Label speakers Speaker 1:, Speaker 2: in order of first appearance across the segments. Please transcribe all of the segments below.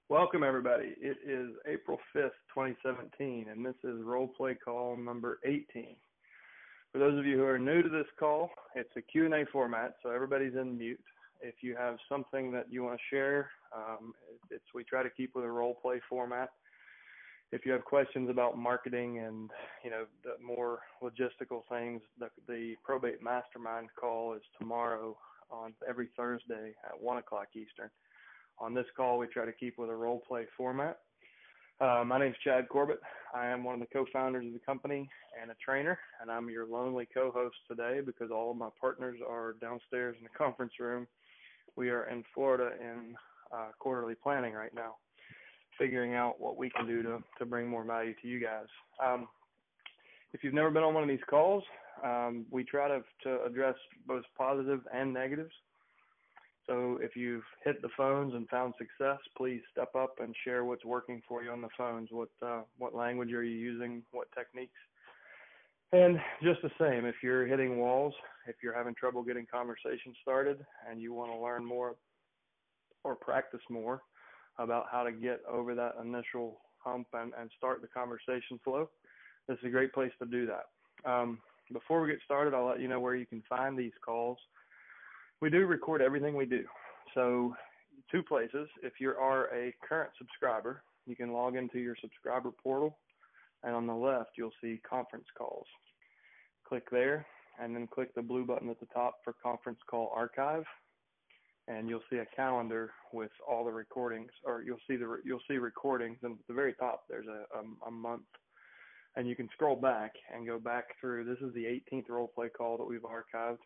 Speaker 1: Welcome, everybody. It is April 5th, 2017, and this is role play call number 18. For those of you who are new to this call, it's a Q&A format, so everybody's in mute. If you have something that you want to share, we try to keep with a role play format. If you have questions about marketing and the more logistical things, the probate mastermind call is tomorrow on every Thursday at 1 o'clock Eastern. On this call, we try to keep with a role-play format. My name is Chad Corbett. I am one of the co-founders of the company and a trainer, and I'm your lonely co-host today because all of my partners are downstairs in the conference room. We are in Florida in quarterly planning right now, figuring out what we can do to bring more value to you guys. If you've never been on one of these calls, we try to address both positive and negatives. So if you've hit the phones and found success, please step up and share what's working for you on the phones. What language are you using? What techniques? And just the same, if you're hitting walls, if you're having trouble getting conversations started and you want to learn more or practice more about how to get over that initial hump and start the conversation flow, this is a great place to do that. Before we get started, I'll let you know where you can find these calls. We do record everything we do. So 2 places. If you are a current subscriber, you can log into your subscriber portal, and on the left you'll see conference calls. Click there, and then click the blue button at the top for conference call archive, and you'll see a calendar with all the recordings, or you'll see recordings, and at the very top there's a month, and you can scroll back and go back through. This is the 18th role play call that we've archived.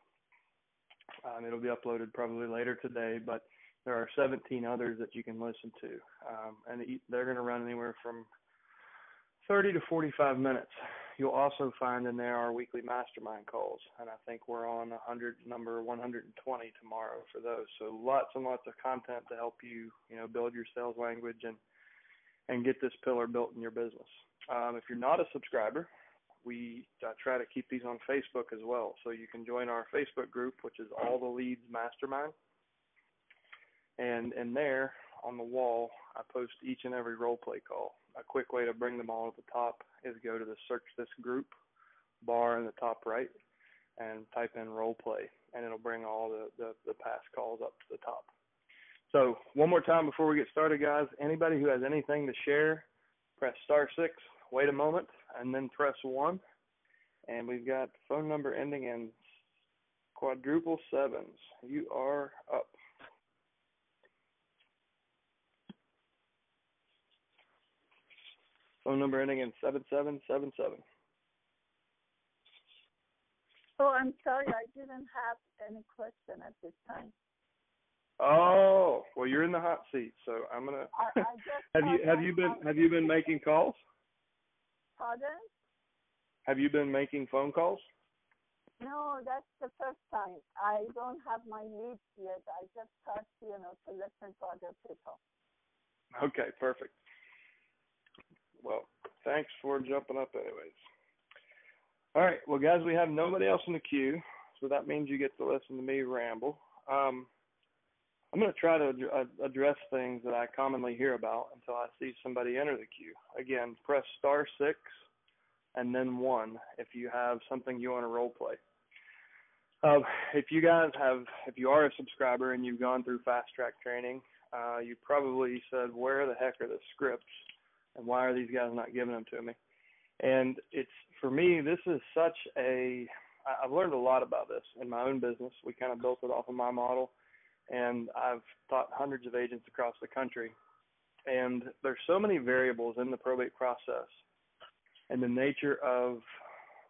Speaker 1: It'll be uploaded probably later today, but there are 17 others that you can listen to, and they're going to run anywhere from 30 to 45 minutes. You'll also find in there our weekly mastermind calls, and I think we're on number 120 tomorrow for those. So lots and lots of content to help you, build your sales language and get this pillar built in your business. If you're not a subscriber, we try to keep these on Facebook as well. So you can join our Facebook group, which is All the Leads Mastermind. And in there, on the wall, I post each and every role play call. A quick way to bring them all at the top is go to the Search This Group bar in the top right and type in role play, and it'll bring all the past calls up to the top. So one more time before we get started, guys, anybody who has anything to share, press *6, wait a moment, and then press 1. And we've got phone number ending in quadruple sevens. You are up. Phone number ending in 7777.
Speaker 2: Oh, I'm sorry, I didn't have any question at this time.
Speaker 1: Oh, well, you're in the hot seat, so I'm gonna. Have you been making calls?
Speaker 2: Pardon?
Speaker 1: Have you been making phone calls?
Speaker 2: No, that's the first time. I don't have my leads yet. I just start, to listen to other people.
Speaker 1: Okay, perfect. Well, thanks for jumping up anyways. All right, well, guys, we have nobody else in the queue, so that means you get to listen to me ramble. I'm going to try to address things that I commonly hear about until I see somebody enter the queue. Again, press *6 and then 1 if you have something you want to role play. If you are a subscriber and you've gone through fast track training, you probably said, where the heck are the scripts and why are these guys not giving them to me? And for me, this is I've learned a lot about this in my own business. We kind of built it off of my model. And I've taught hundreds of agents across the country. And there's so many variables in the probate process and the nature of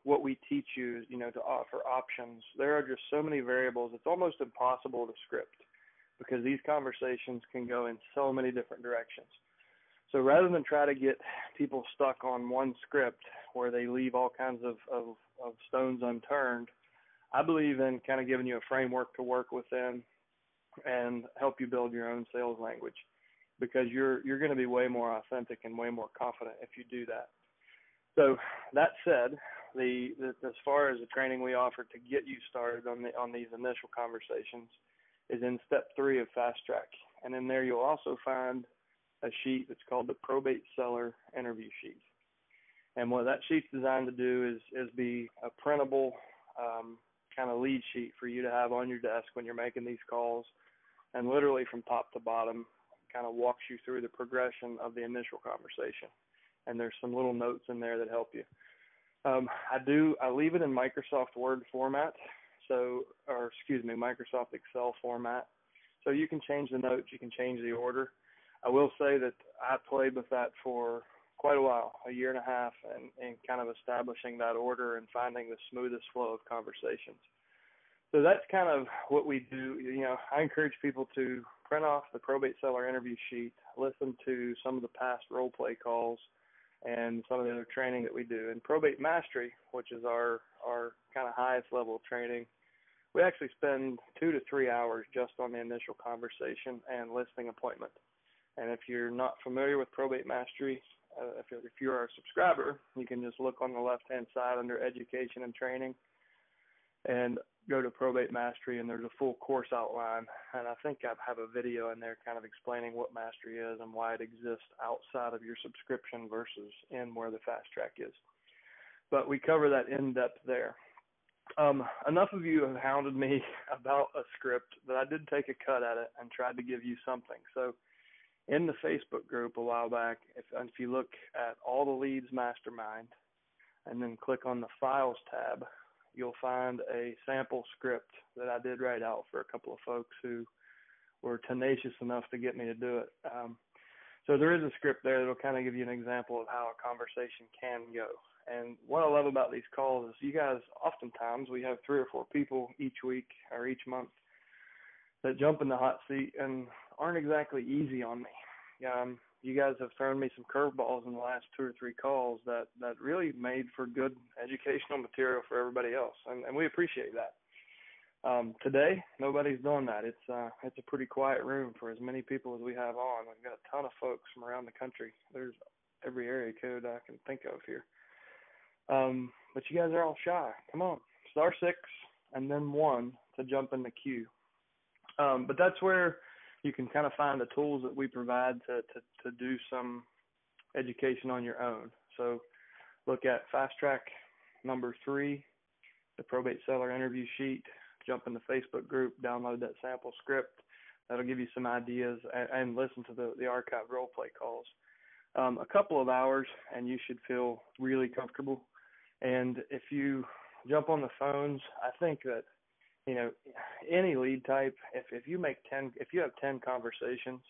Speaker 1: what we teach you, to offer options. There are just so many variables. It's almost impossible to script because these conversations can go in so many different directions. So rather than try to get people stuck on one script where they leave all kinds of stones unturned, I believe in kind of giving you a framework to work within and help you build your own sales language, because you're going to be way more authentic and way more confident if you do that. So that said, as far as the training we offer to get you started on these initial conversations is in step 3 of Fast Track. And in there you'll also find a sheet that's called the Probate Seller Interview Sheet. And what that sheet's designed to do is be a printable kind of lead sheet for you to have on your desk when you're making these calls, and literally from top to bottom kind of walks you through the progression of the initial conversation. And there's some little notes in there that help you. I leave it in Microsoft Word format, Microsoft Excel format. So you can change the notes, you can change the order. I will say that I played with that for quite a while, a year and a half, and kind of establishing that order and finding the smoothest flow of conversations. So that's kind of what we do. I encourage people to print off the Probate Seller Interview Sheet, listen to some of the past role play calls, and some of the other training that we do. In Probate Mastery, which is our kind of highest level of training, we actually spend 2 to 3 hours just on the initial conversation and listing appointment. And if you're not familiar with Probate Mastery, if you're a subscriber, you can just look on the left-hand side under Education and Training and go to Probate Mastery, and there's a full course outline. And I think I have a video in there kind of explaining what Mastery is and why it exists outside of your subscription versus in where the Fast Track is. But we cover that in depth there. Enough of you have hounded me about a script that I did take a cut at it and tried to give you something. So in the Facebook group a while back, if you look at All the Leads Mastermind and then click on the Files tab, you'll find a sample script that I did write out for a couple of folks who were tenacious enough to get me to do it. So there is a script there that will kind of give you an example of how a conversation can go. And what I love about these calls is you guys, oftentimes we have 3 or 4 people each week or each month that jump in the hot seat and aren't exactly easy on me. You guys have thrown me some curveballs in the last 2 or 3 calls that really made for good educational material for everybody else, and we appreciate that. Today, nobody's doing that. It's a pretty quiet room for as many people as we have on. We've got a ton of folks from around the country. There's every area code I can think of here. But you guys are all shy. Come on, *6 and then 1 to jump in the queue. But that's where you can kind of find the tools that we provide to do some education on your own. So look at Fast Track number 3, the Probate Seller Interview Sheet, jump in the Facebook group, download that sample script. That'll give you some ideas, and listen to the archived role play calls. A couple of hours, and you should feel really comfortable. And if you jump on the phones, I think that, any lead type, if you have 10 conversations,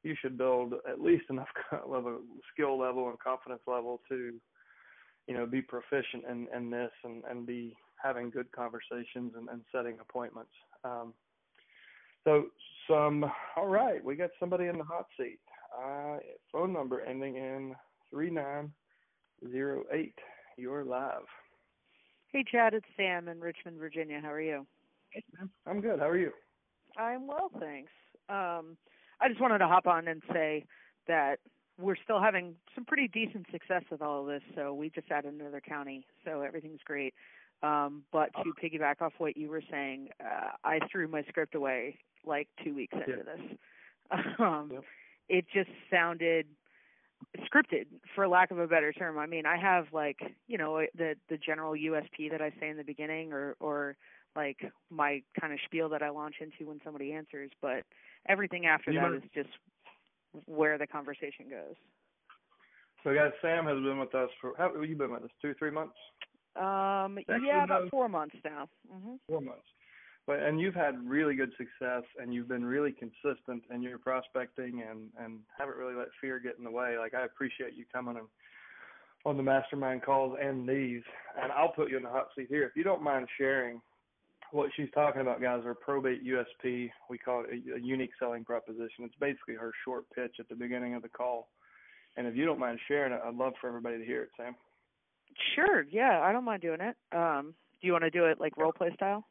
Speaker 1: you should build at least enough level, skill level and confidence level to, be proficient in this and be having good conversations and setting appointments. All right, we got somebody in the hot seat. Phone number ending in 3908. You're live.
Speaker 3: Hey, Chad, it's Sam in Richmond, Virginia. How are you?
Speaker 1: Hey, Sam. I'm good. How are you?
Speaker 3: I'm well, thanks. I just wanted to hop on and say that we're still having some pretty decent success with all of this. So we just added another county, so everything's great. But to piggyback off what you were saying, I threw my script away like 2 weeks into this. It just sounded scripted, for lack of a better term. I mean, I have the general USP that I say in the beginning, or like my kind of spiel that I launch into when somebody answers, but everything after that is just where the conversation goes.
Speaker 1: So guys, Sam has been with us for, how have you been with us, 2 or 3 months?
Speaker 3: About 4 months now. Mm-hmm.
Speaker 1: 4 months. And you've had really good success, and you've been really consistent in your prospecting and haven't really let fear get in the way. Like, I appreciate you coming on the mastermind calls and these, and I'll put you in the hot seat here. If you don't mind sharing what she's talking about, guys, are probate USP. We call it a unique selling proposition. It's basically her short pitch at the beginning of the call. And if you don't mind sharing it, I'd love for everybody to hear it, Sam.
Speaker 3: Sure, yeah, I don't mind doing it. Do you want to do it like role play style?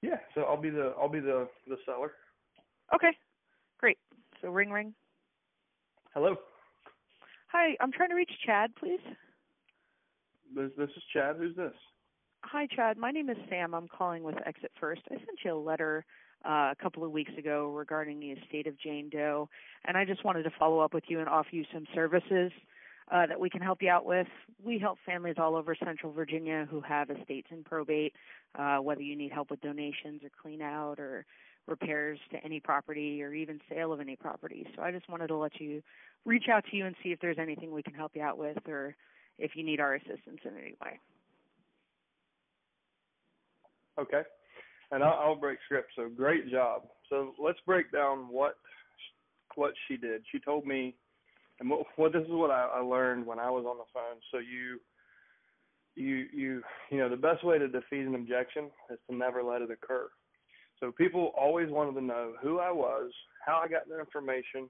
Speaker 1: Yeah, so I'll be the seller.
Speaker 3: Okay, great. So ring, ring.
Speaker 1: Hello.
Speaker 3: Hi, I'm trying to reach Chad, please.
Speaker 1: This is Chad. Who's this?
Speaker 3: Hi, Chad. My name is Sam. I'm calling with Exit First. I sent you a letter a couple of weeks ago regarding the estate of Jane Doe, and I just wanted to follow up with you and offer you some services that we can help you out with. We help families all over Central Virginia who have estates in probate, whether you need help with donations or clean out or repairs to any property or even sale of any property. So I just wanted to let you reach out to you and see if there's anything we can help you out with or if you need our assistance in any way.
Speaker 1: Okay. And I'll break script. So great job. So let's break down what she did. She told me, and what this is what I learned when I was on the phone. So you know, the best way to defeat an objection is to never let it occur. So people always wanted to know who I was, how I got their information,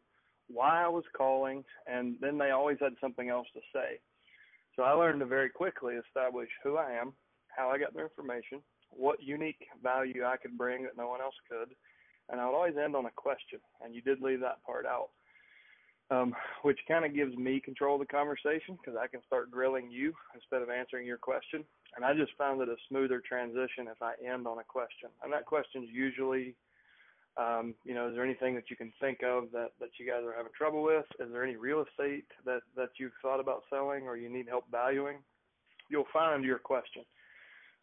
Speaker 1: why I was calling, and then they always had something else to say. So I learned to very quickly establish who I am, how I got their information, what unique value I could bring that no one else could, and I would always end on a question, and you did leave that part out, which kind of gives me control of the conversation because I can start grilling you instead of answering your question. And I just found it a smoother transition if I end on a question. And that question is usually, you know, is there anything that you can think of that you guys are having trouble with? Is there any real estate that you've thought about selling or you need help valuing? You'll find your question.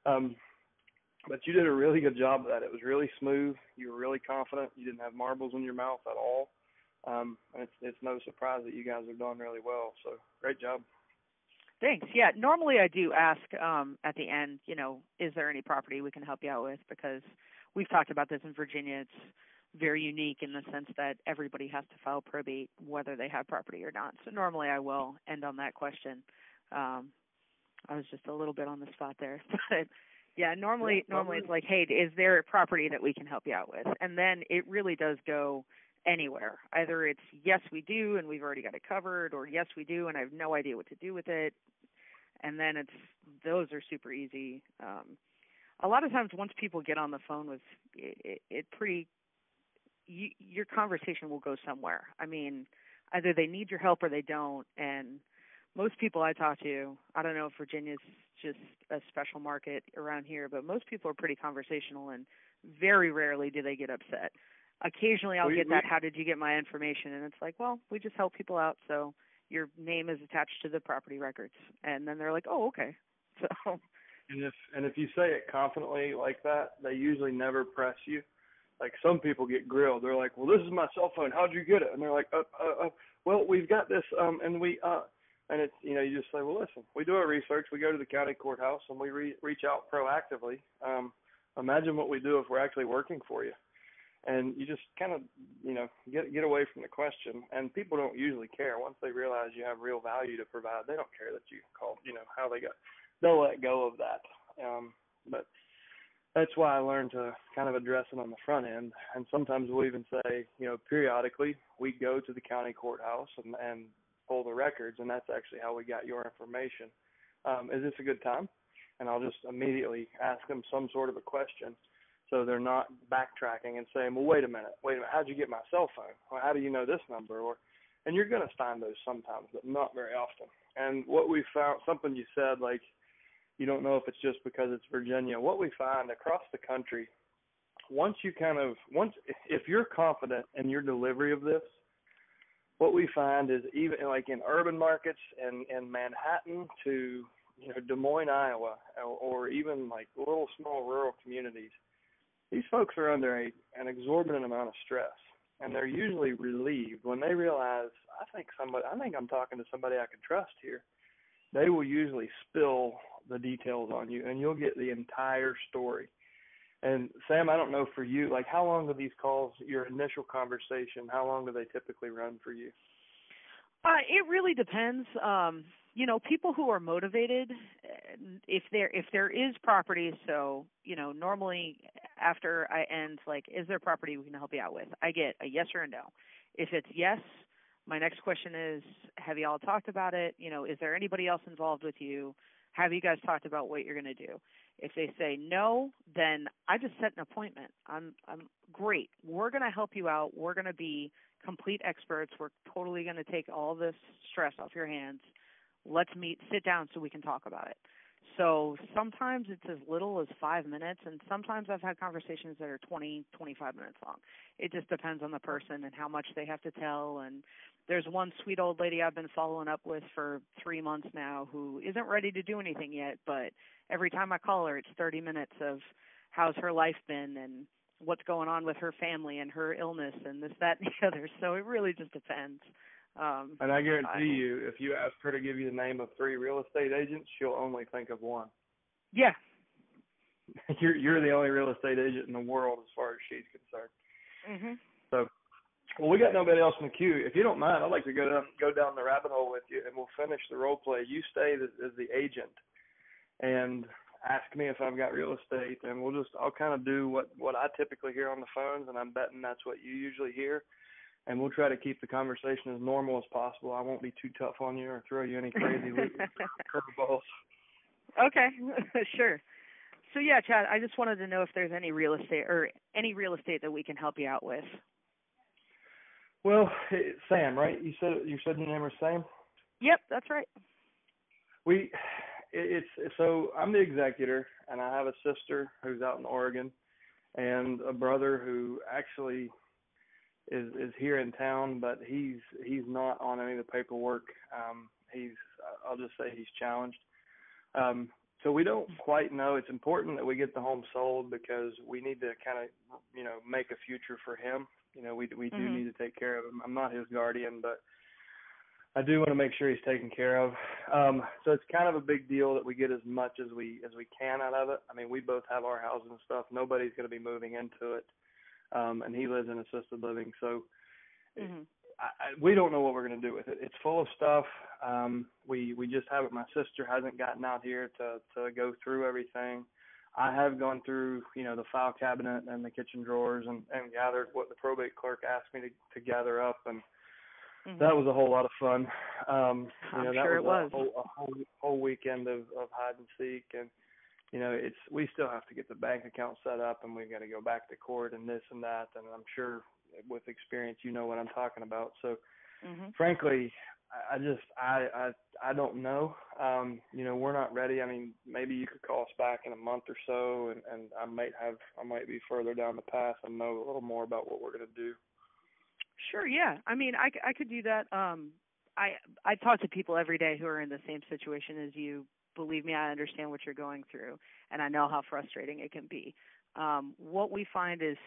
Speaker 1: But you did a really good job of that. It was really smooth. You were really confident. You didn't have marbles in your mouth at all. And it's no surprise that you guys are doing really well. So great job.
Speaker 3: Thanks. Yeah, normally I do ask at the end, you know, is there any property we can help you out with? Because we've talked about this in Virginia. It's very unique in the sense that everybody has to file probate whether they have property or not. So normally I will end on that question. I was just a little bit on the spot there. But yeah, normally it's like, hey, is there a property that we can help you out with? And then it really does go anywhere. Either it's yes, we do, and we've already got it covered, or yes, we do, and I have no idea what to do with it. And then those are super easy. A lot of times once people get on the phone with your conversation will go somewhere. I mean, either they need your help or they don't. And most people I talk to, I don't know if Virginia's just a special market around here, but most people are pretty conversational and very rarely do they get upset. Occasionally I'll get that, how did you get my information? And it's like, well, we just help people out, so your name is attached to the property records. And then they're like, oh, okay. So.
Speaker 1: And if you say it confidently like that, they usually never press you. Like some people get grilled. They're like, well, this is my cell phone. How'd you get it? And they're like, well, we've got this, and it's, you know, you just say, well, listen, we do our research. We go to the county courthouse and we reach out proactively. Imagine what we do if we're actually working for you. And you just kind of, you know, get away from the question. And people don't usually care. Once they realize you have real value to provide, they don't care that you called, you know, how they'll let go of that. But that's why I learned to kind of address it on the front end. And sometimes we'll even say, you know, periodically we go to the county courthouse and pull the records, and that's actually how we got your information. Is this a good time? And I'll just immediately ask them some sort of a question. So they're not backtracking and saying, well, wait a minute, how'd you get my cell phone? Or how do you know this number? And you're going to find those sometimes, but not very often. And what we found, something you said, like, you don't know if it's just because it's Virginia. What we find across the country, if you're confident in your delivery of this, what we find is even like in urban markets and Manhattan to, you know, Des Moines, Iowa, or even like little small rural communities, these folks are under an exorbitant amount of stress, and they're usually relieved when they realize, I think I'm talking to somebody I can trust here. They will usually spill the details on you, and you'll get the entire story. And Sam, I don't know for you, like how long do these calls, your initial conversation, how long do they typically run for you?
Speaker 3: It really depends. You know, people who are motivated, if there is property, so, you know, normally after I end, like, is there property we can help you out with? I get a yes or a no. If it's yes, my next question is, have you all talked about it? You know, is there anybody else involved with you? Have you guys talked about what you're going to do? If they say no, then I just set an appointment. I'm great. We're going to help you out. We're going to be complete experts. We're totally going to take all this stress off your hands. Let's sit down so we can talk about it. So sometimes it's as little as 5 minutes, and sometimes I've had conversations that are 20, 25 minutes long. It just depends on the person and how much they have to tell. And there's one sweet old lady I've been following up with for 3 months now who isn't ready to do anything yet, but every time I call her, it's 30 minutes of how's her life been and what's going on with her family and her illness and this, that, and the other. So it really just depends.
Speaker 1: And I guarantee you, if you ask her to give you the name of 3 real estate agents, she'll only think of one.
Speaker 3: Yeah.
Speaker 1: You're the only real estate agent in the world as far as she's concerned.
Speaker 3: Mhm.
Speaker 1: So, well, we got nobody else in the queue. If you don't mind, I'd like to go down the rabbit hole with you, and we'll finish the role play. You stay as the agent, and ask me if I've got real estate, and I'll kind of do what I typically hear on the phones, and I'm betting that's what you usually hear. And we'll try to keep the conversation as normal as possible. I won't be too tough on you or throw you any crazy curveballs.
Speaker 3: Okay, sure. So yeah, Chad, I just wanted to know if there's any real estate that we can help you out with.
Speaker 1: Well, Sam, right? You said your name was Sam?
Speaker 3: Yep, that's right.
Speaker 1: So I'm the executor, and I have a sister who's out in Oregon, and a brother who actually is here in town, but he's not on any of the paperwork. I'll just say he's challenged. So we don't quite know. It's important that we get the home sold because we need to kind of, make a future for him. We do need to take care of him. I'm not his guardian, but I do want to make sure he's taken care of. So it's kind of a big deal that we get as much as we can out of it. I mean, we both have our house and stuff. Nobody's going to be moving into it. And he lives in assisted living. So we don't know what we're going to do with it. It's full of stuff. We just haven't. My sister hasn't gotten out here to go through everything. I have gone through, the file cabinet and the kitchen drawers and gathered what the probate clerk asked me to gather up, and that was a whole lot of fun.
Speaker 3: I'm sure it was
Speaker 1: a whole weekend of hide and seek, and we still have to get the bank account set up, and we've got to go back to court and this and that, and I'm sure with experience you know what I'm talking about. So frankly, I don't know. We're not ready. I mean, maybe you could call us back in a month or so, and I might be further down the path and know a little more about what we're going to do.
Speaker 3: Sure, yeah. I mean, I could do that. I talk to people every day who are in the same situation as you. Believe me, I understand what you're going through, and I know how frustrating it can be. What we find is,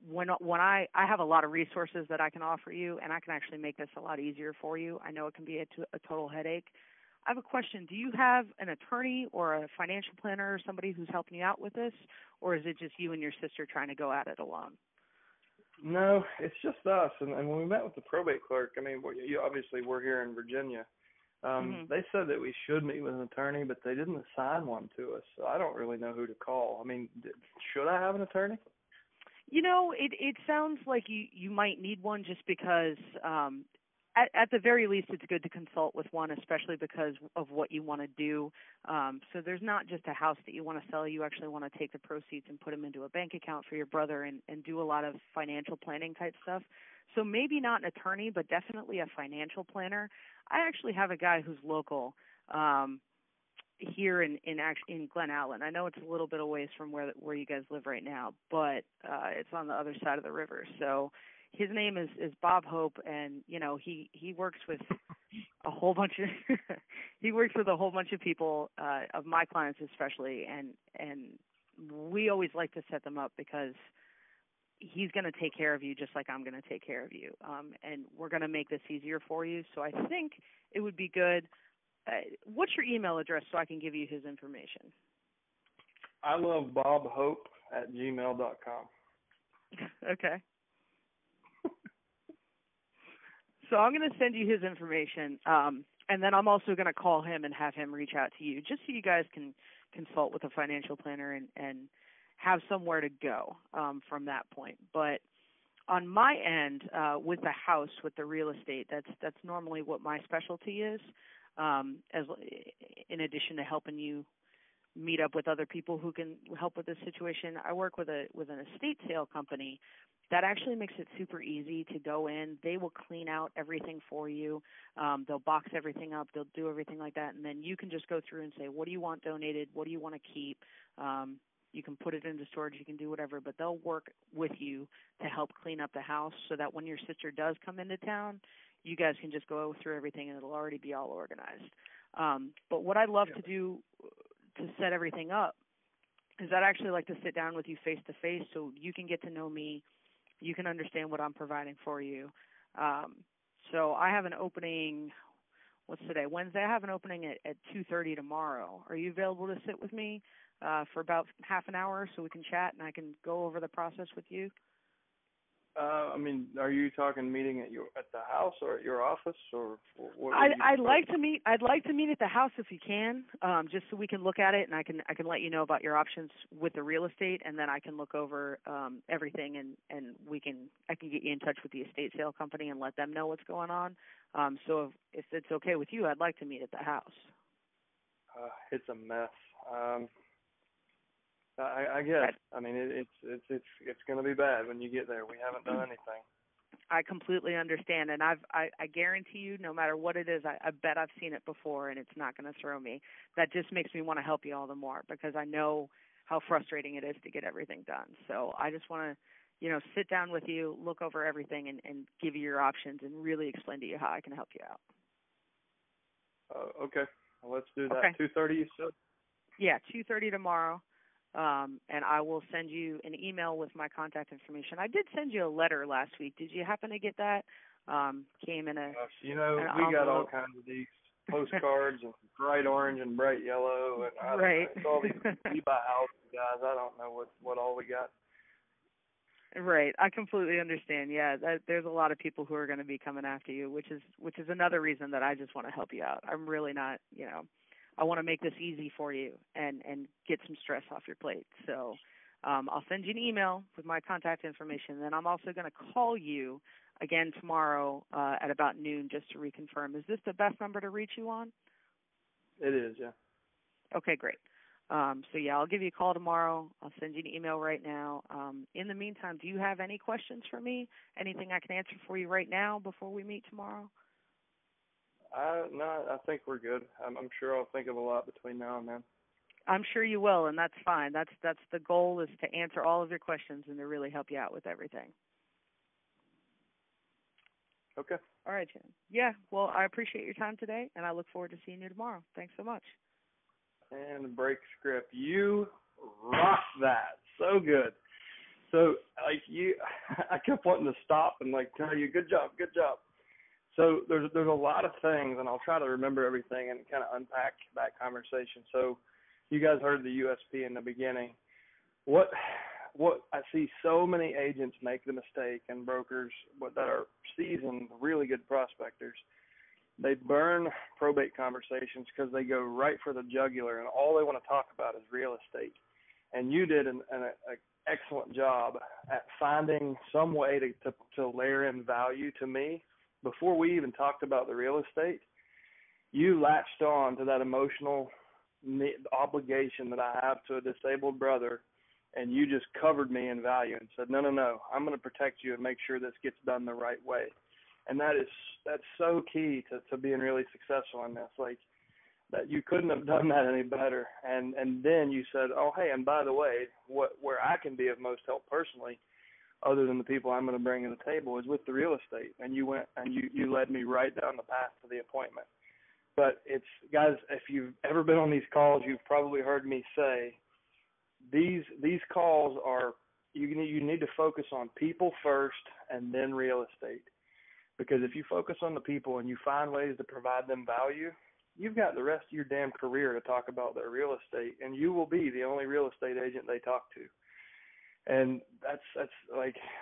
Speaker 3: when I have a lot of resources that I can offer you, and I can actually make this a lot easier for you. I know it can be a total headache. I have a question. Do you have an attorney or a financial planner or somebody who's helping you out with this, or is it just you and your sister trying to go at it alone?
Speaker 1: No, it's just us. And when we met with the probate clerk, I mean, obviously we're here in Virginia. They said that we should meet with an attorney, but they didn't assign one to us. So I don't really know who to call. I mean, should I have an attorney?
Speaker 3: It sounds like you might need one just because at the very least it's good to consult with one, especially because of what you want to do. So there's not just a house that you want to sell. You actually want to take the proceeds and put them into a bank account for your brother and do a lot of financial planning type stuff. So maybe not an attorney, but definitely a financial planner. I actually have a guy who's local here in Glen Allen. I know it's a little bit a ways from where you guys live right now, but it's on the other side of the river. So his name is Bob Hope, and he works with a whole bunch of he works with a whole bunch of people, of my clients especially, and we always like to set them up because he's going to take care of you just like I'm going to take care of you, and we're going to make this easier for you. So I think it would be good. What's your email address so I can give you his information?
Speaker 1: I love bobhope@gmail.com.
Speaker 3: Okay. So I'm going to send you his information, and then I'm also going to call him and have him reach out to you just so you guys can consult with a financial planner and have somewhere to go from that point. But on my end, with the house, with the real estate, that's normally what my specialty is. As in addition to helping you meet up with other people who can help with this situation, I work with an estate sale company, that actually makes it super easy to go in. They will clean out everything for you. They'll box everything up. They'll do everything like that. And then you can just go through and say, what do you want donated? What do you want to keep? You can put it into storage. You can do whatever. But they'll work with you to help clean up the house so that when your sister does come into town, you guys can just go through everything and it'll already be all organized. But what I love to do to set everything up is I'd actually like to sit down with you face to face so you can get to know me. You can understand what I'm providing for you. So I have an opening, what's today? Wednesday. I have an opening at 2:30 tomorrow. Are you available to sit with me for about half an hour so we can chat and I can go over the process with you?
Speaker 1: I mean, are you talking meeting at the house or at your office, or what?
Speaker 3: I'd like to meet at the house if you can, just so we can look at it and I can let you know about your options with the real estate, and then I can look over everything and I can get you in touch with the estate sale company and let them know what's going on. So if it's okay with you, I'd like to meet at the house.
Speaker 1: It's a mess. I guess. I mean, it's going to be bad when you get there. We haven't done anything.
Speaker 3: I completely understand, and I guarantee you, no matter what it is, I bet I've seen it before, and it's not going to throw me. That just makes me want to help you all the more because I know how frustrating it is to get everything done. So I just want to, sit down with you, look over everything, and give you your options, and really explain to you how I can help you out.
Speaker 1: Okay. Well, let's do that.
Speaker 3: Okay.
Speaker 1: 2:30, you said? Yeah,
Speaker 3: 2:30 tomorrow. And I will send you an email with my contact information. I did send you a letter last week. Did you happen to get that? Came in a.
Speaker 1: Gosh, we got all kinds of these postcards and bright orange and bright yellow, and
Speaker 3: right.
Speaker 1: It's all these we buy houses guys. I don't know what all we got.
Speaker 3: Right, I completely understand. Yeah, there's a lot of people who are going to be coming after you, which is another reason that I just want to help you out. I'm really not, I want to make this easy for you and get some stress off your plate. So I'll send you an email with my contact information. Then I'm also going to call you again tomorrow at about noon just to reconfirm. Is this the best number to reach you on?
Speaker 1: It is, yeah.
Speaker 3: Okay, great. So, yeah, I'll give you a call tomorrow. I'll send you an email right now. In the meantime, do you have any questions for me? Anything I can answer for you right now before we meet tomorrow?
Speaker 1: No, I think we're good. I'm sure I'll think of a lot between now and then.
Speaker 3: I'm sure you will, and that's fine. That's the goal, is to answer all of your questions and to really help you out with everything.
Speaker 1: Okay.
Speaker 3: All right, Jim. Yeah, well, I appreciate your time today, and I look forward to seeing you tomorrow. Thanks so much.
Speaker 1: And break script. You rock that. So good. So, I kept wanting to stop and, tell you, good job. So there's a lot of things, and I'll try to remember everything and kind of unpack that conversation. So you guys heard the USP in the beginning. What I see so many agents make the mistake, and brokers that are seasoned, really good prospectors, they burn probate conversations because they go right for the jugular, and all they want to talk about is real estate. And you did an excellent job at finding some way to layer in value to me. Before we even talked about the real estate, you latched on to that emotional obligation that I have to a disabled brother, and you just covered me in value and said, no, I'm going to protect you and make sure this gets done the right way. And that's so key to being really successful in this. That you couldn't have done that any better. And then you said, oh, hey, and by the way, where I can be of most help personally, other than the people I'm going to bring to the table, is with the real estate. And you went and you led me right down the path to the appointment. But guys, if you've ever been on these calls, you've probably heard me say these calls are, you need to focus on people first and then real estate. Because if you focus on the people and you find ways to provide them value, you've got the rest of your damn career to talk about their real estate, and you will be the only real estate agent they talk to. And that's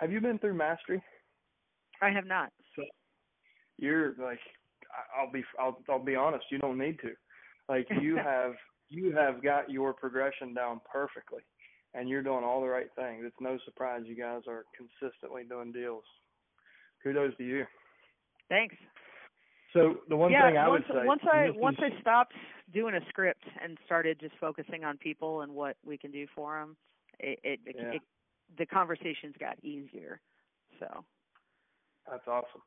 Speaker 1: have you been through Mastery?
Speaker 3: I have not.
Speaker 1: So you're I'll be honest, you don't need to. You have got your progression down perfectly, and you're doing all the right things. It's no surprise you guys are consistently doing deals. Kudos to you.
Speaker 3: Thanks.
Speaker 1: So the one thing I would say,
Speaker 3: once I stopped doing a script and started just focusing on people and what we can do for them, the conversations got easier. So
Speaker 1: that's awesome.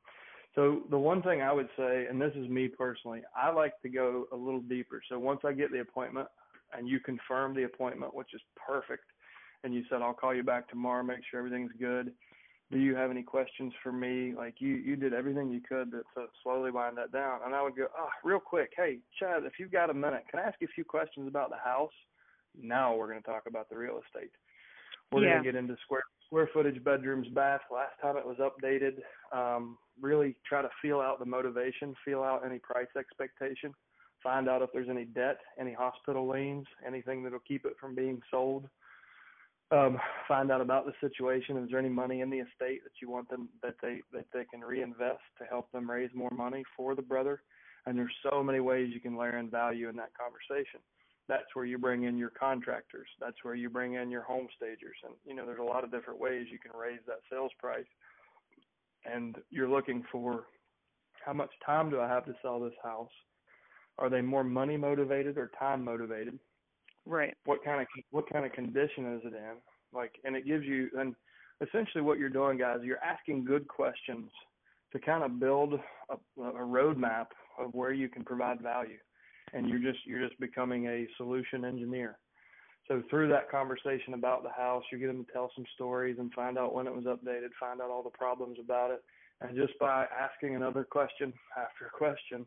Speaker 1: So the one thing I would say, and this is me personally, I like to go a little deeper. So once I get the appointment and you confirm the appointment, which is perfect, and you said, I'll call you back tomorrow, make sure everything's good. Do you have any questions for me? Like you did everything you could to slowly wind that down. And I would go, real quick, hey, Chad, if you've got a minute, can I ask you a few questions about the house? Now we're going to talk about the real estate. We're going to get into square footage, bedrooms, baths. Last time it was updated. Really try to feel out the motivation, feel out any price expectation, find out if there's any debt, any hospital liens, anything that'll keep it from being sold. Find out about the situation. Is there any money in the estate that you want them that they can reinvest to help them raise more money for the brother? And there's so many ways you can layer in value in that conversation. That's where you bring in your contractors. That's where you bring in your home stagers. And, there's a lot of different ways you can raise that sales price. And you're looking for how much time do I have to sell this house? Are they more money motivated or time motivated?
Speaker 3: Right.
Speaker 1: What kind of condition is it in? And it gives you, and essentially what you're doing, guys, you're asking good questions to kind of build a roadmap of where you can provide value. And you're just becoming a solution engineer. So through that conversation about the house, you get them to tell some stories and find out when it was updated, find out all the problems about it. And just by asking another question after question,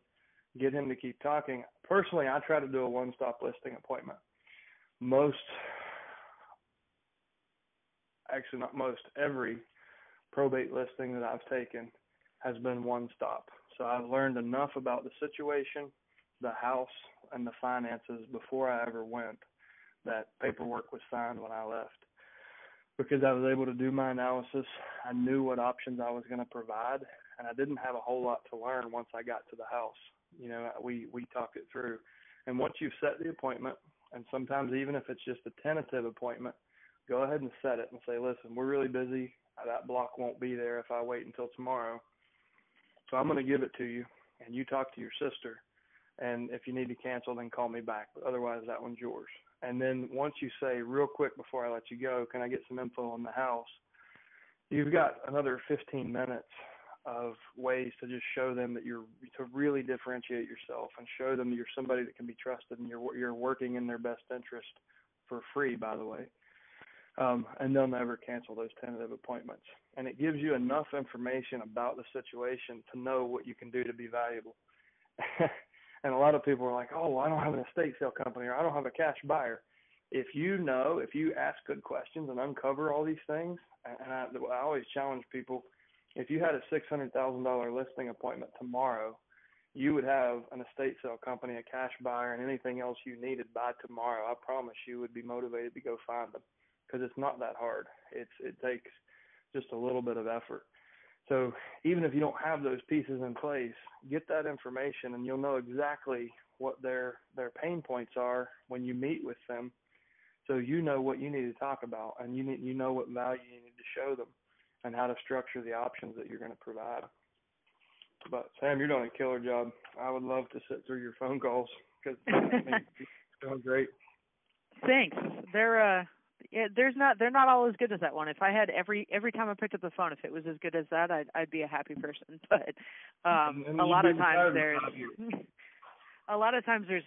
Speaker 1: get him to keep talking. Personally, I try to do a one-stop listing appointment. Every probate listing that I've taken has been one stop. So I've learned enough about the situation, the house, and the finances before I ever went that paperwork was signed when I left. Because I was able to do my analysis, I knew what options I was going to provide, and I didn't have a whole lot to learn once I got to the house. We talked it through. And once you've set the appointment, and sometimes even if it's just a tentative appointment, go ahead and set it and say, listen, we're really busy. That block won't be there if I wait until tomorrow. So I'm going to give it to you, and you talk to your sister. And if you need to cancel, then call me back. But otherwise, that one's yours. And then once you say, real quick before I let you go, can I get some info on the house? You've got another 15 minutes of ways to just show them that to really differentiate yourself and show them that you're somebody that can be trusted and you're working in their best interest for free, by the way. And they'll never cancel those tentative appointments. And it gives you enough information about the situation to know what you can do to be valuable. And a lot of people are like, oh, well, I don't have an estate sale company or I don't have a cash buyer. If you ask good questions and uncover all these things, and I always challenge people, if you had a $600,000 listing appointment tomorrow, you would have an estate sale company, a cash buyer, and anything else you needed by tomorrow. I promise you would be motivated to go find them because it's not that hard. It takes just a little bit of effort. So even if you don't have those pieces in place, get that information and you'll know exactly what their pain points are when you meet with them. So you know what you need to talk about and you know what value you need to show them and how to structure the options that you're going to provide. But Sam, you're doing a killer job. I would love to sit through your phone calls because you're doing great.
Speaker 3: Thanks. They're not all as good as that one. If I had every time I picked up the phone, if it was as good as that, I'd be a happy person. But a lot of times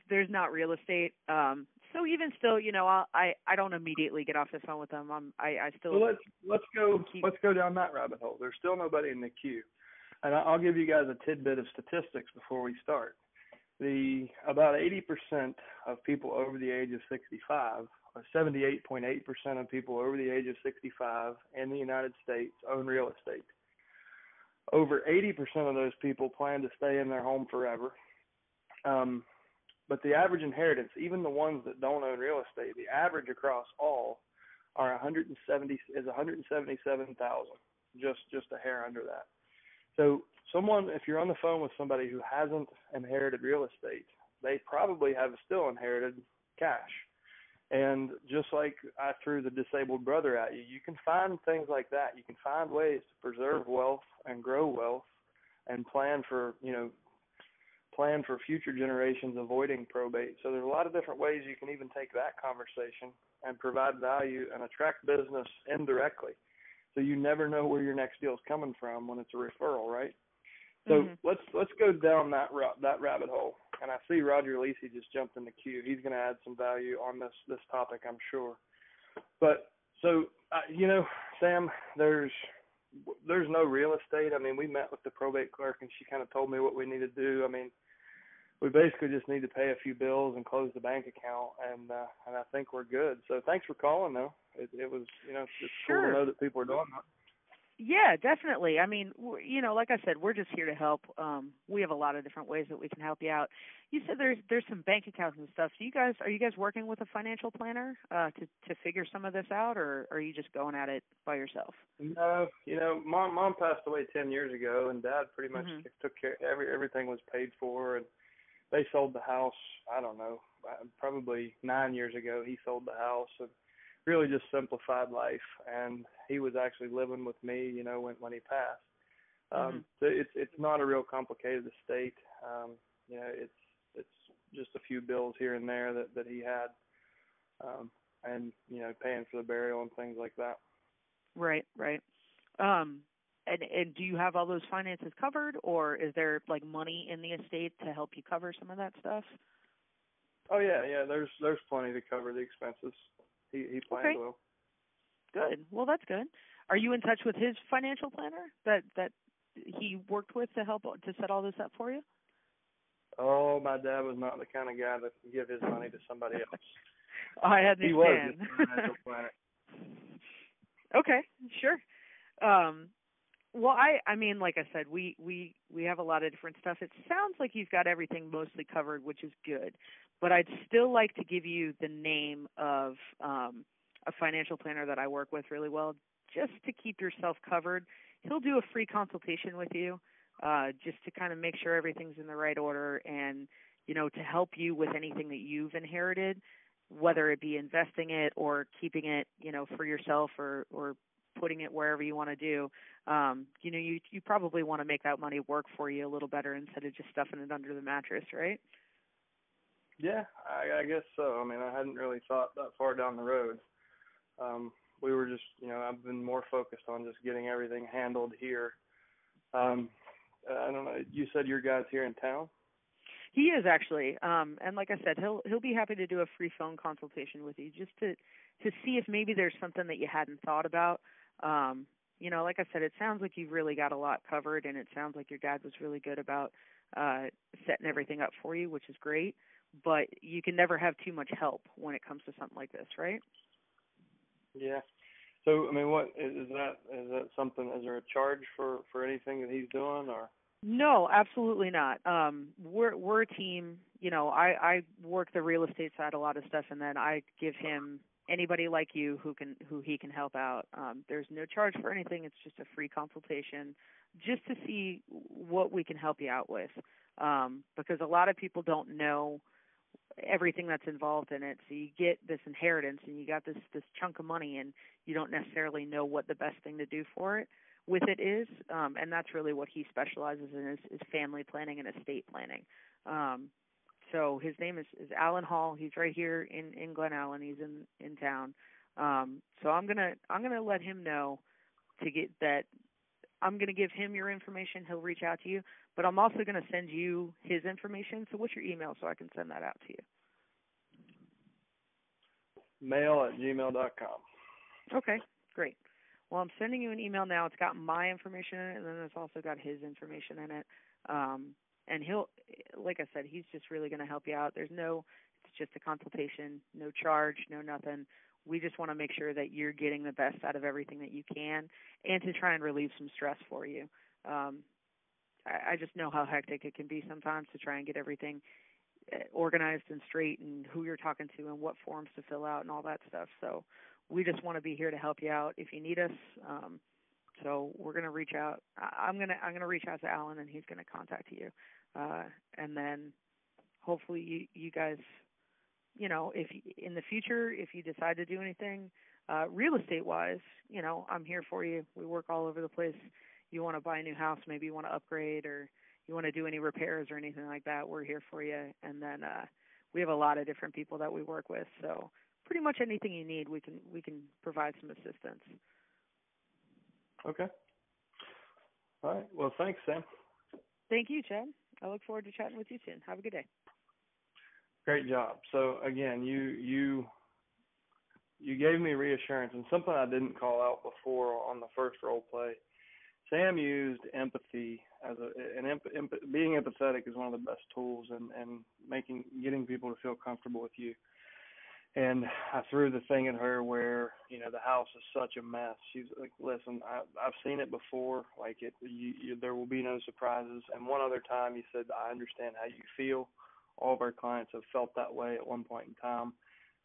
Speaker 3: there's not real estate. So even still, I don't immediately get off the phone with them. I still.
Speaker 1: Well, let's go down that rabbit hole. There's still nobody in the queue, and I'll give you guys a tidbit of statistics before we start. About 80% of people over the age of 65. 78.8% of people over the age of 65 in the United States own real estate. Over 80% of those people plan to stay in their home forever. But the average inheritance, even the ones that don't own real estate, the average across all is 177,000, just a hair under that. So if you're on the phone with somebody who hasn't inherited real estate, they probably have still inherited cash. And just like I threw the disabled brother at you, you can find things like that. You can find ways to preserve wealth and grow wealth and plan for future generations avoiding probate. So there's a lot of different ways you can even take that conversation and provide value and attract business indirectly. So you never know where your next deal's coming from when it's a referral, right? So
Speaker 3: Mm-hmm.
Speaker 1: let's go down that rabbit hole. And I see Rodger Lacey just jumped in the queue. He's going to add some value on this topic, I'm sure. But so Sam, there's no real estate. I mean, we met with the probate clerk, and she kind of told me what we need to do. I mean, we basically just need to pay a few bills and close the bank account, and I think we're good. So thanks for calling, though. It was, it's cool to
Speaker 3: Sure.
Speaker 1: know that people are doing that.
Speaker 3: Yeah, definitely. I mean, like I said, we're just here to help. We have a lot of different ways that we can help you out. You said there's some bank accounts and stuff. So are you guys working with a financial planner to figure some of this out, or are you just going at it by yourself?
Speaker 1: No, mom passed away 10 years ago, and Dad pretty much
Speaker 3: Mm-hmm.
Speaker 1: took care. Everything was paid for, and they sold the house. I don't know, probably 9 years ago. He sold the house and really just simplified life. And he was actually living with me, when he passed.
Speaker 3: Mm-hmm.
Speaker 1: So it's not a real complicated estate. It's just a few bills here and there that he had, and paying for the burial and things like that.
Speaker 3: Right. And do you have all those finances covered, or is there like money in the estate to help you cover some of that stuff?
Speaker 1: Oh yeah. There's plenty to cover the expenses. He planned
Speaker 3: Okay.
Speaker 1: well.
Speaker 3: Good. Well, that's good. Are you in touch with his financial planner that he worked with to help to set all this up for you?
Speaker 1: Oh, my dad was not the kind of guy that would give his money to somebody else.
Speaker 3: I understand.
Speaker 1: He was just a financial planner.
Speaker 3: Okay, sure. Well, I mean, like I said, we have a lot of different stuff. It sounds like you've got everything mostly covered, which is good. But I'd still like to give you the name of a financial planner that I work with really well, just to keep yourself covered. He'll do a free consultation with you, just to kind of make sure everything's in the right order and, to help you with anything that you've inherited, whether it be investing it or keeping it, for yourself or putting it wherever you want to do. You probably want to make that money work for you a little better instead of just stuffing it under the mattress, right?
Speaker 1: Yeah, I guess so. I mean, I hadn't really thought that far down the road. We were just, I've been more focused on just getting everything handled here. I don't know. You said your guy's here in town?
Speaker 3: He is actually. And like I said, he'll be happy to do a free phone consultation with you just to see if maybe there's something that you hadn't thought about. Like I said, it sounds like you've really got a lot covered, and it sounds like your dad was really good about setting everything up for you, which is great. But you can never have too much help when it comes to something like this, right?
Speaker 1: Yeah. So, I mean, what is that? Is that something? Is there a charge for anything that he's doing, or?
Speaker 3: No, absolutely not. We're a team. I work the real estate side, a lot of stuff, and then I give him anybody like you who he can help out. There's no charge for anything. It's just a free consultation, just to see what we can help you out with. Because a lot of people don't know everything that's involved in it. So you get this inheritance and you got this chunk of money, and you don't necessarily know what the best thing to do with it is. And that's really what he specializes in is family planning and estate planning. So his name is Alan Hall. He's right here in Glen Allen. He's in town. So I'm gonna let him know to get that. I'm going to give him your information. He'll reach out to you, but I'm also going to send you his information. So what's your email so I can send that out to you?
Speaker 1: mail@gmail.com.
Speaker 3: Okay, great. Well, I'm sending you an email now. It's got my information in it, and then it's also got his information in it. And he'll, like I said, he's just really going to help you out. It's just a consultation, no charge, no nothing. We just want to make sure that you're getting the best out of everything that you can, and to try and relieve some stress for you. I just know how hectic it can be sometimes to try and get everything organized and straight, and who you're talking to and what forms to fill out and all that stuff. So we just want to be here to help you out if you need us. So we're going to reach out. I'm going to reach out to Alan, and he's going to contact you. And then hopefully you guys, if in the future, if you decide to do anything real estate wise, I'm here for you. We work all over the place. You want to buy a new house, maybe you want to upgrade, or you want to do any repairs or anything like that, we're here for you. And then we have a lot of different people that we work with. So pretty much anything you need, we can provide some assistance.
Speaker 1: Okay. All right. Well, thanks, Sam.
Speaker 3: Thank you, Chad. I look forward to chatting with you soon. Have a good day.
Speaker 1: Great job. So again, you gave me reassurance, and something I didn't call out before on the first role play. Sam used empathy as being empathetic is one of the best tools, and getting people to feel comfortable with you. And I threw the thing at her where, the house is such a mess. She's like, listen, I've seen it before. Like there will be no surprises. And one other time you said, I understand how you feel. All of our clients have felt that way at one point in time.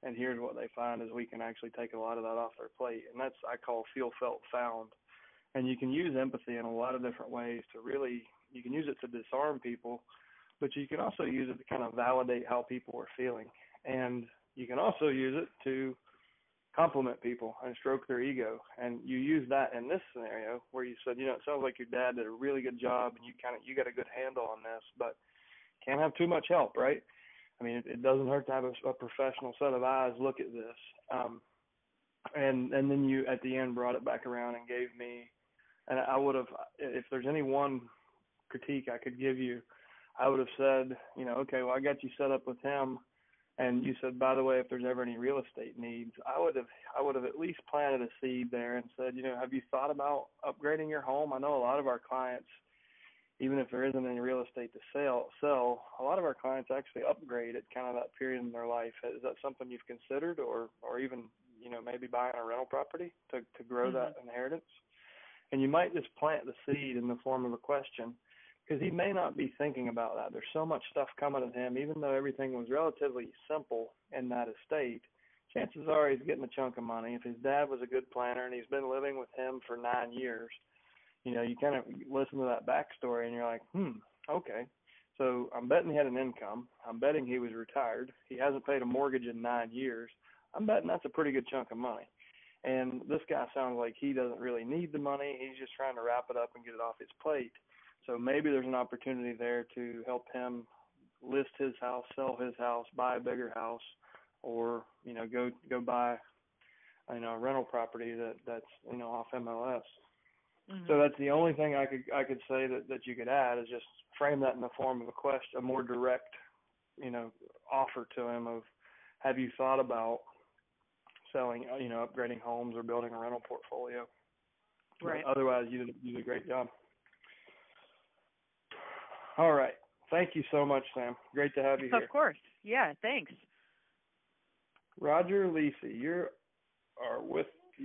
Speaker 1: And here's what they find is we can actually take a lot of that off their plate. And that's, I call feel, felt, found. And you can use empathy in a lot of different ways you can use it to disarm people, but you can also use it to kind of validate how people are feeling. And you can also use it to compliment people and stroke their ego. And you use that in this scenario where you said, it sounds like your dad did a really good job and you got a good handle on this, but can't have too much help, right? I mean, it doesn't hurt to have a professional set of eyes look at this. And then you at the end brought it back around and gave me, and I would have, if there's any one critique I could give you, I would have said, okay, well, I got you set up with him. And you said, by the way, if there's ever any real estate needs, I would have at least planted a seed there and said, have you thought about upgrading your home? I know a lot of our clients, even if there isn't any real estate to sell, a lot of our clients actually upgrade at kind of that period in their life. Is that something you've considered, or even, maybe buying a rental property to grow that inheritance? And you might just plant the seed in the form of a question, because he may not be thinking about that. There's so much stuff coming at him, even though everything was relatively simple in that estate. Chances are he's getting a chunk of money. If his dad was a good planner and he's been living with him for 9 years, you kind of listen to that backstory and you're like, okay. So I'm betting he had an income. I'm betting he was retired. He hasn't paid a mortgage in 9 years. I'm betting that's a pretty good chunk of money. And this guy sounds like he doesn't really need the money. He's just trying to wrap it up and get it off his plate. So maybe there's an opportunity there to help him list his house, sell his house, buy a bigger house, or go buy a rental property that's off MLS. So that's the only thing I could say that you could add is just frame that in the form of a question, a more direct offer to him of, have you thought about selling, upgrading homes or building a rental portfolio? Right. But otherwise, you did a great job. All right. Thank you so much, Sam. Great to have you here.
Speaker 3: Of course. Yeah, thanks.
Speaker 1: Rodger Lisi, you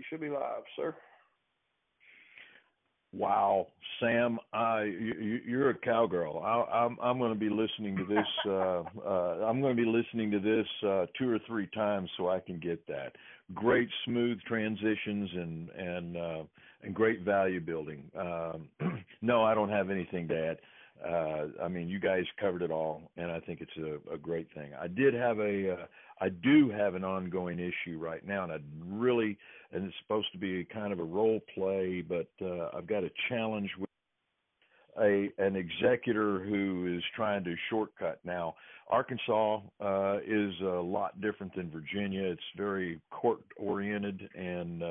Speaker 1: should be live, sir.
Speaker 4: Wow, Sam, you're a cowgirl. I'm going to be listening to this. I'm going to be listening to this 2 or 3 times so I can get that. Great smooth transitions and great value building. No, I don't have anything to add. I mean, you guys covered it all, and I think it's a great thing. I do have an ongoing issue right now, and it's supposed to be kind of a role play, but I've got a challenge with an executor who is trying to shortcut. Now, Arkansas is a lot different than Virginia. It's very court-oriented and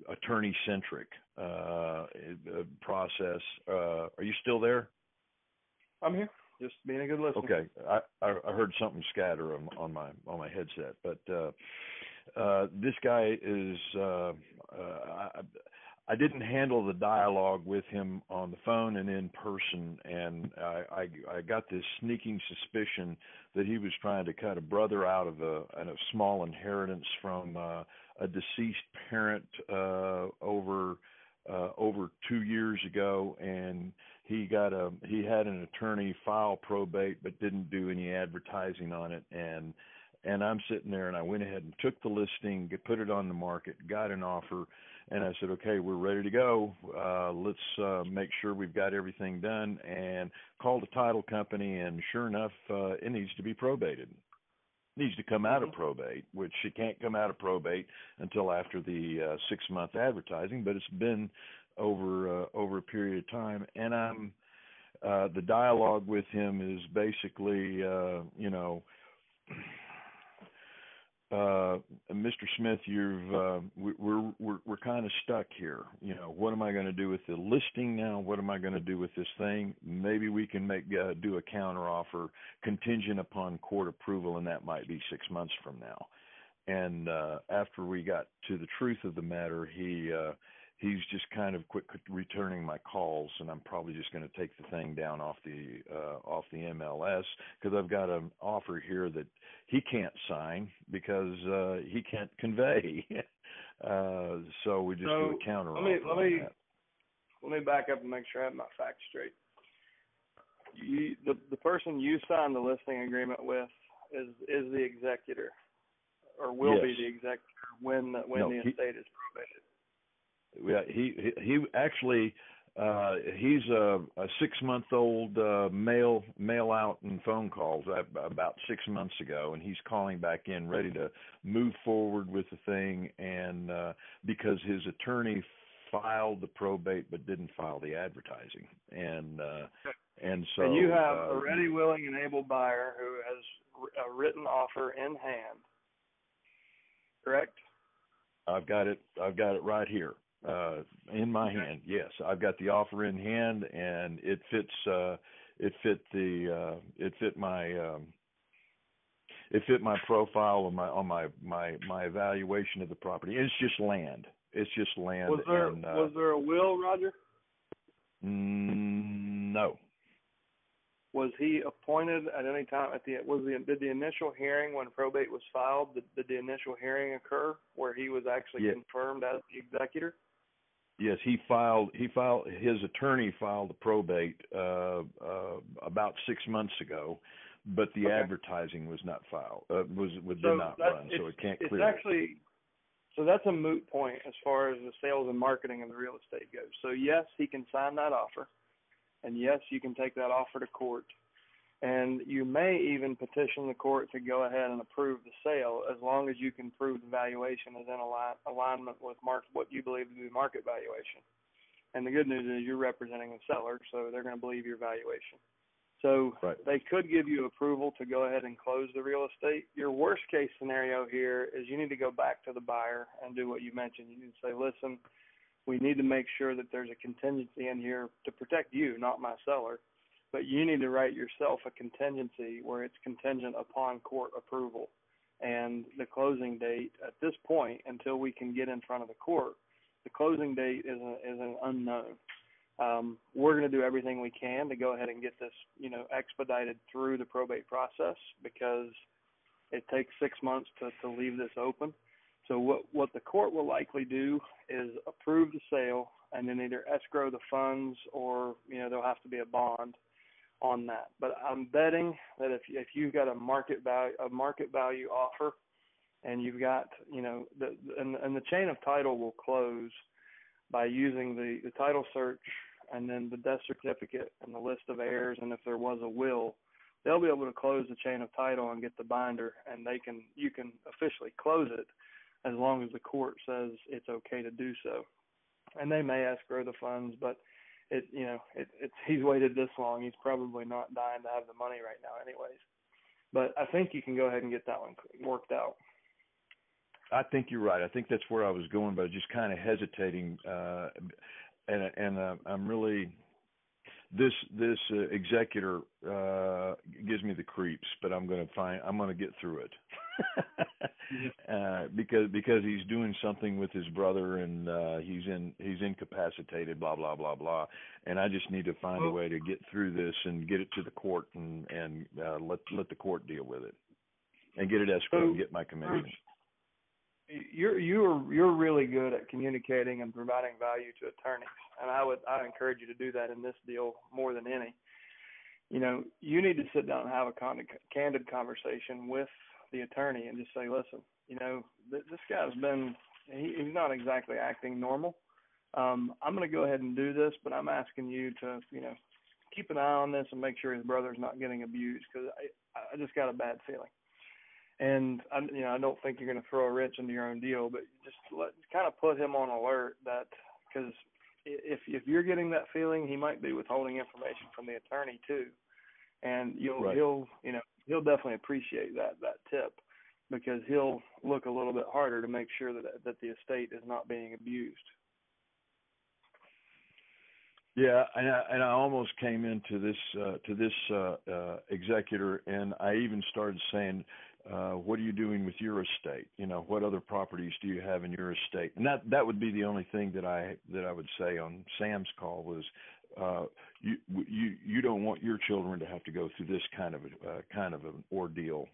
Speaker 4: attorney-centric process. Are you still there?
Speaker 1: I'm here, just being a good listener.
Speaker 4: Okay, I heard something scatter on my headset, but this guy is. I didn't handle the dialogue with him on the phone and in person, and I got this sneaking suspicion that he was trying to cut a brother out of a small inheritance from a deceased parent over 2 years ago, and he had an attorney file probate but didn't do any advertising on it, and I'm sitting there, and I went ahead and took the listing, put it on the market, got an offer, and I said, okay, we're ready to go. Let's make sure we've got everything done, and called the title company, and sure enough, it needs to be probated. It needs to come out of probate, which it can't come out of probate until after the 6-month advertising, but it's been over a period of time, and the dialogue with him is basically, Mr. Smith, we're kind of stuck here. You know, what am I going to do with the listing now? What am I going to do with this thing? Maybe we can do a counteroffer contingent upon court approval, and that might be 6 months from now. And after we got to the truth of the matter, he's just kind of quit returning my calls, and I'm probably just going to take the thing down off the MLS, because I've got an offer here that he can't sign because he can't convey. So we just do a counter offer.
Speaker 1: Let me back up and make sure I have my facts straight. The person you signed the listing agreement with is the executor, or will be the executor when the estate is probated.
Speaker 4: Yeah, he actually he's a 6-month-old mail out and phone calls about 6 months ago, and he's calling back in ready to move forward with the thing, and because his attorney filed the probate but didn't file the advertising, and so
Speaker 1: and you have a ready, willing, and able buyer who has a written offer in hand, correct?
Speaker 4: I've got it right here. In my hand, yes. I've got the offer in hand, and it fit my profile on my evaluation of the property. It's just land.
Speaker 1: Was there a will, Rodger?
Speaker 4: No.
Speaker 1: Was he appointed at any time did the initial hearing when probate was filed? Did the initial hearing occur where he was actually confirmed as the executor?
Speaker 4: Yes, his attorney filed the probate about 6 months ago, but the advertising was not filed. Did not run, so it can't clear.
Speaker 1: So that's a moot point as far as the sales and marketing of the real estate goes. So yes, he can sign that offer, and yes, you can take that offer to court. And you may even petition the court to go ahead and approve the sale, as long as you can prove the valuation is in alignment with what you believe to be market valuation. And the good news is you're representing the seller, so they're going to believe your valuation. So They could give you approval to go ahead and close the real estate. Your worst case scenario here is you need to go back to the buyer and do what you mentioned. You need to say, listen, we need to make sure that there's a contingency in here to protect you, not my seller. But you need to write yourself a contingency where it's contingent upon court approval. And the closing date at this point, until we can get in front of the court, the closing date is an unknown. We're going to do everything we can to go ahead and get this, expedited through the probate process, because it takes 6 months to leave this open. So what the court will likely do is approve the sale and then either escrow the funds, or there'll have to be a bond on that. But I'm betting that if you've got a market value offer, and you've got and the chain of title will close by using the title search and then the death certificate and the list of heirs, and if there was a will, they'll be able to close the chain of title and get the binder, and you can officially close it as long as the court says it's okay to do so. And they may escrow the funds, but he's waited this long. He's probably not dying to have the money right now anyways. But I think you can go ahead and get that one worked out.
Speaker 4: I think you're right. I think that's where I was going, but just kind of hesitating. And I'm really, this executor gives me the creeps, but I'm going to get through it. Because he's doing something with his brother, and he's incapacitated, blah blah blah blah, and I just need to find a way to get through this and get it to the court, and let the court deal with it, and get it escrowed and get my commission.
Speaker 1: You're really good at communicating and providing value to attorneys, and I encourage you to do that in this deal more than any. You need to sit down and have a candid conversation with the attorney and just say, listen, this guy's he's not exactly acting normal. I'm going to go ahead and do this, but I'm asking you to, keep an eye on this and make sure his brother's not getting abused, because I just got a bad feeling. And I don't think you're going to throw a wrench into your own deal, but just kind of put him on alert, that because if you're getting that feeling, he might be withholding information from the attorney too, and he'll definitely appreciate that tip. because he'll look a little bit harder to make sure that the estate is not being abused.
Speaker 4: Yeah, and I almost came into this executor, and I even started saying, what are you doing with your estate? You know, what other properties do you have in your estate? And that would be the only thing that I would say on Sam's call was, you don't want your children to have to go through this kind of an ordeal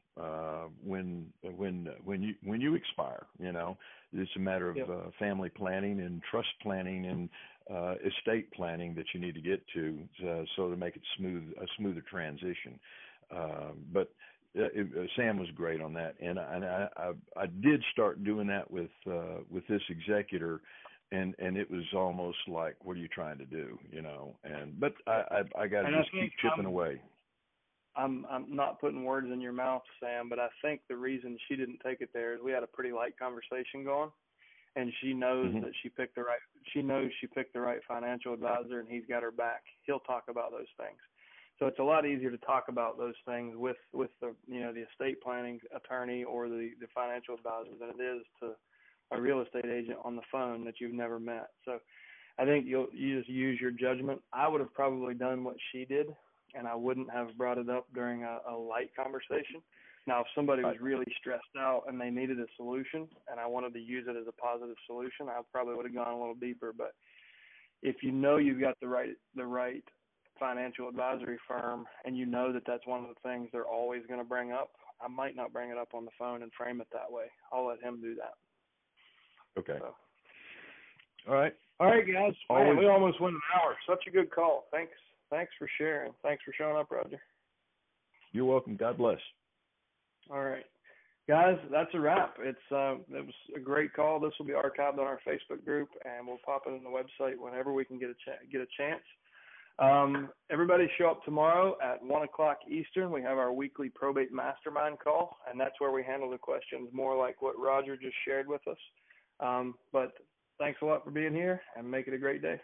Speaker 4: when you expire. You know, it's a matter of family planning and trust planning and estate planning that you need to get to so to make it a smoother transition. But Sam was great on that, and I did start doing that with this executor. And it was almost like, what are you trying to do, you know? But I got to just keep chipping away.
Speaker 1: I'm not putting words in your mouth, Sam, but I think the reason she didn't take it there is we had a pretty light conversation going, and she knows that she picked the right. She knows she picked the right financial advisor, and he's got her back. He'll talk about those things. So it's a lot easier to talk about those things with the the estate planning attorney or the financial advisor than it is to a real estate agent on the phone that you've never met. So I think you just use your judgment. I would have probably done what she did, and I wouldn't have brought it up during a light conversation. Now, if somebody was really stressed out and they needed a solution and I wanted to use it as a positive solution, I probably would have gone a little deeper. But if you know you've got the right financial advisory firm and you know that that's one of the things they're always going to bring up, I might not bring it up on the phone and frame it that way. I'll let him do that.
Speaker 4: Okay.
Speaker 1: So.
Speaker 4: All right,
Speaker 1: guys. Man, we almost went an hour. Such a good call. Thanks for sharing. Thanks for showing up, Rodger.
Speaker 4: You're welcome. God bless.
Speaker 1: All right, guys. That's a wrap. It was a great call. This will be archived on our Facebook group, and we'll pop it on the website whenever we can get a chance. Everybody show up tomorrow at 1:00 Eastern. We have our weekly probate mastermind call, and that's where we handle the questions more like what Rodger just shared with us. But thanks a lot for being here, and make it a great day.